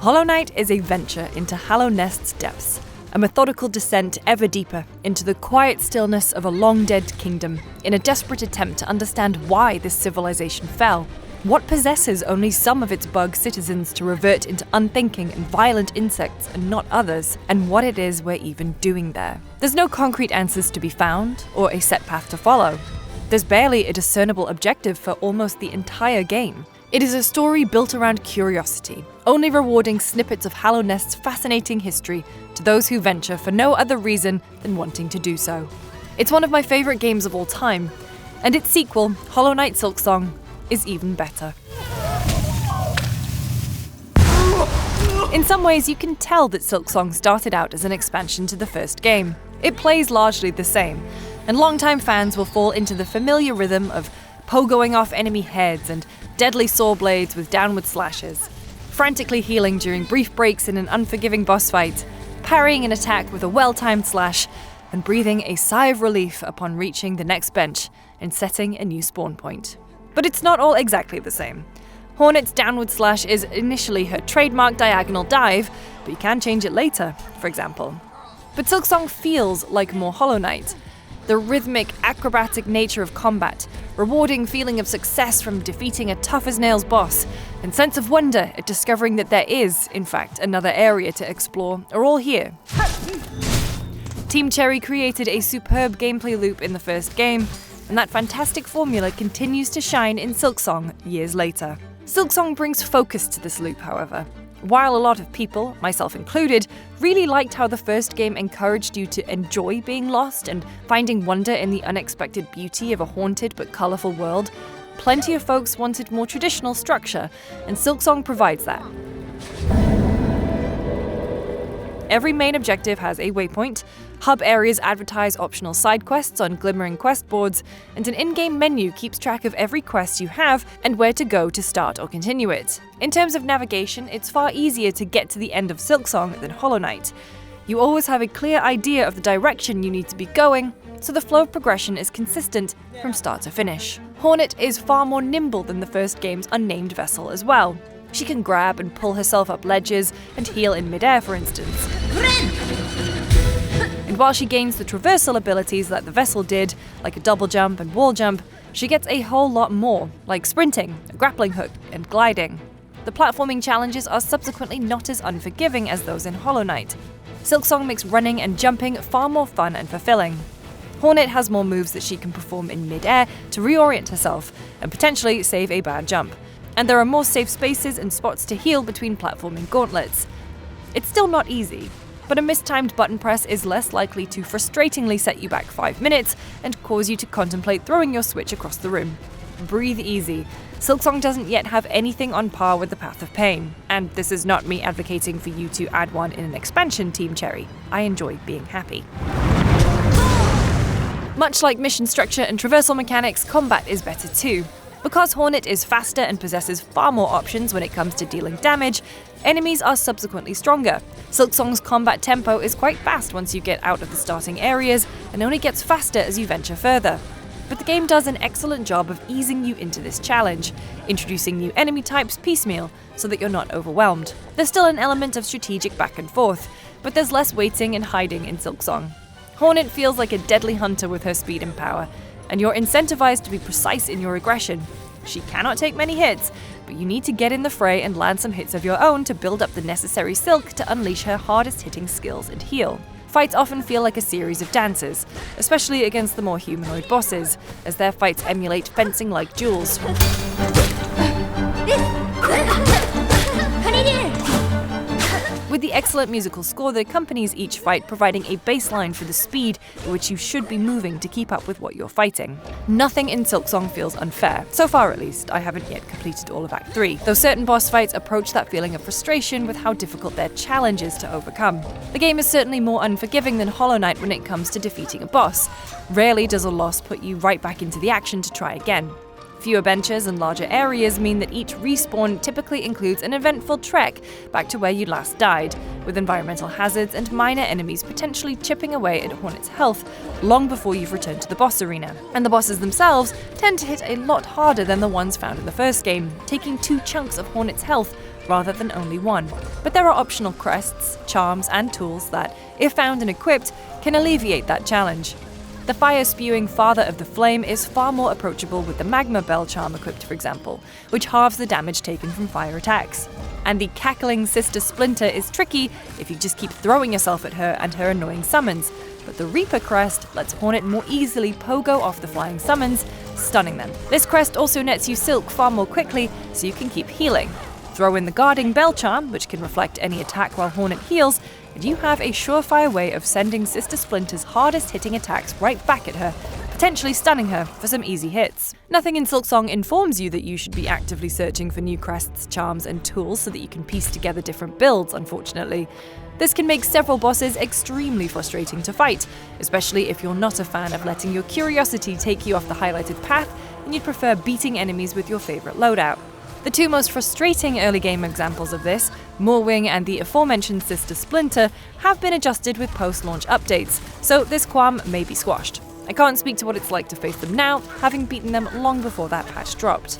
Hollow Knight is a venture into Hallownest's depths, a methodical descent ever deeper into the quiet stillness of a long-dead kingdom in a desperate attempt to understand why this civilization fell, what possesses only some of its bug citizens to revert into unthinking and violent insects and not others, and what it is we're even doing there. There's no concrete answers to be found, or a set path to follow. There's barely a discernible objective for almost the entire game. It is a story built around curiosity, only rewarding snippets of Hallownest's fascinating history to those who venture for no other reason than wanting to do so. It's one of my favourite games of all time, and its sequel, Hollow Knight Silksong, is even better. In some ways, you can tell that Silksong started out as an expansion to the first game. It plays largely the same, and longtime fans will fall into the familiar rhythm of pogoing off enemy heads and deadly saw blades with downward slashes, frantically healing during brief breaks in an unforgiving boss fight, parrying an attack with a well-timed slash, and breathing a sigh of relief upon reaching the next bench and setting a new spawn point. But it's not all exactly the same. Hornet's downward slash is initially her trademark diagonal dive, but you can change it later, for example. But Silksong feels like more Hollow Knight. The rhythmic, acrobatic nature of combat, rewarding feeling of success from defeating a tough-as-nails boss, and sense of wonder at discovering that there is, in fact, another area to explore, are all here. Team Cherry created a superb gameplay loop in the first game, and that fantastic formula continues to shine in Silksong years later. Silksong brings focus to this loop, however. While a lot of people, myself included, really liked how the first game encouraged you to enjoy being lost and finding wonder in the unexpected beauty of a haunted but colourful world, plenty of folks wanted more traditional structure, and Silksong provides that. Every main objective has a waypoint, hub areas advertise optional side quests on glimmering quest boards, and an in-game menu keeps track of every quest you have and where to go to start or continue it. In terms of navigation, it's far easier to get to the end of Silksong than Hollow Knight. You always have a clear idea of the direction you need to be going, so the flow of progression is consistent from start to finish. Hornet is far more nimble than the first game's unnamed vessel as well. She can grab and pull herself up ledges and heal in midair, for instance. And while she gains the traversal abilities that the vessel did, like a double jump and wall jump, she gets a whole lot more, like sprinting, a grappling hook, and gliding. The platforming challenges are subsequently not as unforgiving as those in Hollow Knight. Silksong makes running and jumping far more fun and fulfilling. Hornet has more moves that she can perform in mid-air to reorient herself and potentially save a bad jump. And there are more safe spaces and spots to heal between platforming gauntlets. It's still not easy, but a mistimed button press is less likely to frustratingly set you back 5 minutes and cause you to contemplate throwing your Switch across the room. Breathe easy. Silksong doesn't yet have anything on par with the Path of Pain, and this is not me advocating for you to add one in an expansion, Team Cherry. I enjoy being happy. Much like mission structure and traversal mechanics, combat is better too. Because Hornet is faster and possesses far more options when it comes to dealing damage, enemies are subsequently stronger. Silksong's combat tempo is quite fast once you get out of the starting areas, and only gets faster as you venture further. But the game does an excellent job of easing you into this challenge, introducing new enemy types piecemeal so that you're not overwhelmed. There's still an element of strategic back and forth, but there's less waiting and hiding in Silksong. Hornet feels like a deadly hunter with her speed and power, and you're incentivized to be precise in your aggression. She cannot take many hits, but you need to get in the fray and land some hits of your own to build up the necessary silk to unleash her hardest-hitting skills and heal. Fights often feel like a series of dances, especially against the more humanoid bosses, as their fights emulate fencing-like duels. With the excellent musical score that accompanies each fight providing a baseline for the speed at which you should be moving to keep up with what you're fighting. Nothing in Silksong feels unfair. So far at least, I haven't yet completed all of Act 3, though certain boss fights approach that feeling of frustration with how difficult their challenge is to overcome. The game is certainly more unforgiving than Hollow Knight when it comes to defeating a boss. Rarely does a loss put you right back into the action to try again. Fewer benches and larger areas mean that each respawn typically includes an eventful trek back to where you last died, with environmental hazards and minor enemies potentially chipping away at Hornet's health long before you've returned to the boss arena. And the bosses themselves tend to hit a lot harder than the ones found in the first game, taking 2 chunks of Hornet's health rather than only one. But there are optional crests, charms, and tools that, if found and equipped, can alleviate that challenge. The fire-spewing Father of the Flame is far more approachable with the Magma Bell charm equipped, for example, which halves the damage taken from fire attacks. And the cackling Sister Splinter is tricky if you just keep throwing yourself at her and her annoying summons, but the Reaper crest lets Hornet more easily pogo off the flying summons, stunning them. This crest also nets you Silk far more quickly, so you can keep healing. Throw in the Guarding Bell charm, which can reflect any attack while Hornet heals, and you have a surefire way of sending Sister Splinter's hardest hitting attacks right back at her, potentially stunning her for some easy hits. Nothing in Silksong informs you that you should be actively searching for new crests, charms, and tools so that you can piece together different builds, unfortunately. This can make several bosses extremely frustrating to fight, especially if you're not a fan of letting your curiosity take you off the highlighted path and you'd prefer beating enemies with your favorite loadout. The two most frustrating early game examples of this, Moorwing and the aforementioned Sister Splinter, have been adjusted with post-launch updates, so this qualm may be squashed. I can't speak to what it's like to face them now, having beaten them long before that patch dropped.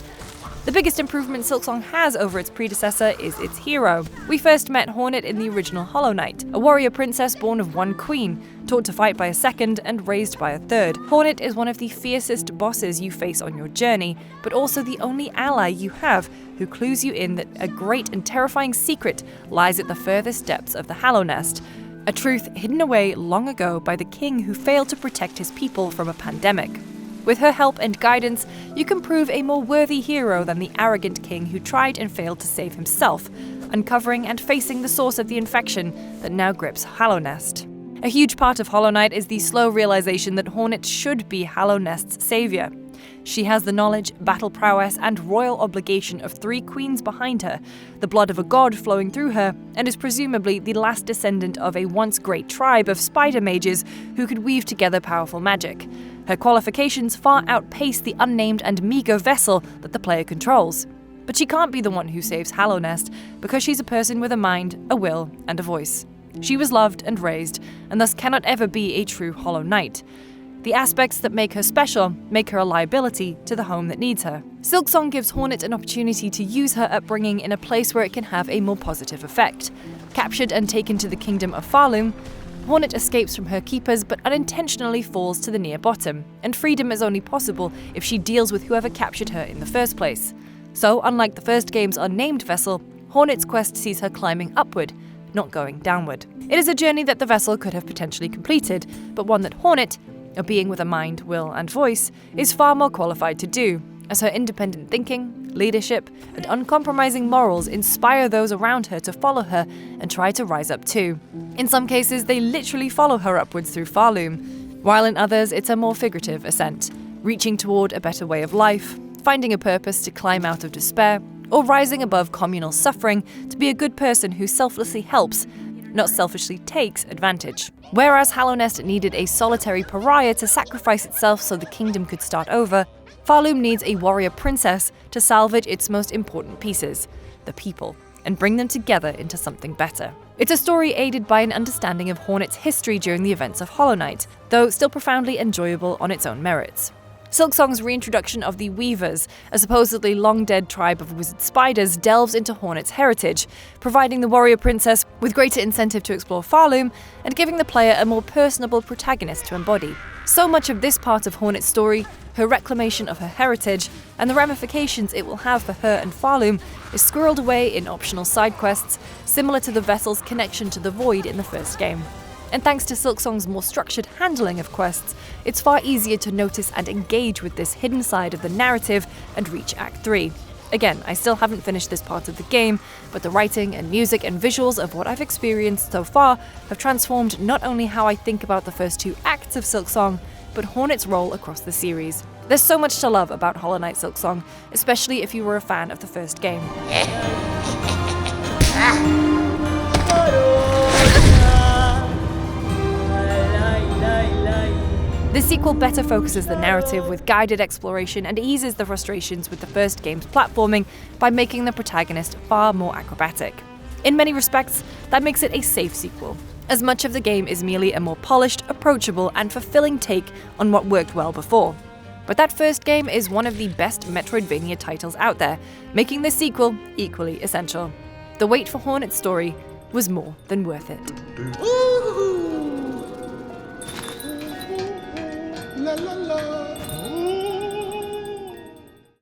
The biggest improvement Silksong has over its predecessor is its hero. We first met Hornet in the original Hollow Knight, a warrior princess born of one queen, taught to fight by a second and raised by a third. Hornet is one of the fiercest bosses you face on your journey, but also the only ally you have who clues you in that a great and terrifying secret lies at the furthest depths of the Hallow Nest, a truth hidden away long ago by the king who failed to protect his people from a pandemic. With her help and guidance, you can prove a more worthy hero than the arrogant king who tried and failed to save himself, uncovering and facing the source of the infection that now grips Hallow Nest. A huge part of Hollow Knight is the slow realization that Hornet should be Hallow Nest's savior. She has the knowledge, battle prowess, and royal obligation of 3 queens behind her, the blood of a god flowing through her, and is presumably the last descendant of a once great tribe of spider mages who could weave together powerful magic. Her qualifications far outpace the unnamed and meager vessel that the player controls. But she can't be the one who saves Hallow Nest, because she's a person with a mind, a will, and a voice. She was loved and raised, and thus cannot ever be a true Hollow Knight. The aspects that make her special make her a liability to the home that needs her. Silksong gives Hornet an opportunity to use her upbringing in a place where it can have a more positive effect. Captured and taken to the kingdom of Farloom, Hornet escapes from her keepers but unintentionally falls to the near bottom, and freedom is only possible if she deals with whoever captured her in the first place. So, unlike the first game's unnamed vessel, Hornet's quest sees her climbing upward, not going downward. It is a journey that the vessel could have potentially completed, but one that Hornet, a being with a mind, will, and voice, is far more qualified to do, as her independent thinking, leadership, and uncompromising morals inspire those around her to follow her and try to rise up too. In some cases, they literally follow her upwards through Farloom, while in others it's a more figurative ascent, reaching toward a better way of life, finding a purpose to climb out of despair, or rising above communal suffering to be a good person who selflessly helps, not selfishly takes advantage. Whereas Hallow Nest needed a solitary pariah to sacrifice itself so the kingdom could start over, Farloom needs a warrior princess to salvage its most important pieces, the people, and bring them together into something better. It's a story aided by an understanding of Hornet's history during the events of Hollow Knight, though still profoundly enjoyable on its own merits. Silksong's reintroduction of the Weavers, a supposedly long-dead tribe of wizard spiders, delves into Hornet's heritage, providing the warrior princess with greater incentive to explore Farloom and giving the player a more personable protagonist to embody. So much of this part of Hornet's story, her reclamation of her heritage, and the ramifications it will have for her and Farloom is squirreled away in optional side quests, similar to the vessel's connection to the Void in the first game. And thanks to Silksong's more structured handling of quests, it's far easier to notice and engage with this hidden side of the narrative and reach Act 3. Again, I still haven't finished this part of the game, but the writing and music and visuals of what I've experienced so far have transformed not only how I think about the first 2 acts of Silksong, but Hornet's role across the series. There's so much to love about Hollow Knight Silksong, especially if you were a fan of the first game. The sequel better focuses the narrative with guided exploration and eases the frustrations with the first game's platforming by making the protagonist far more acrobatic. In many respects, that makes it a safe sequel, as much of the game is merely a more polished, approachable, and fulfilling take on what worked well before. But that first game is one of the best metroidvania titles out there, making the sequel equally essential. the wait for Hornet's story was more than worth it. La la la.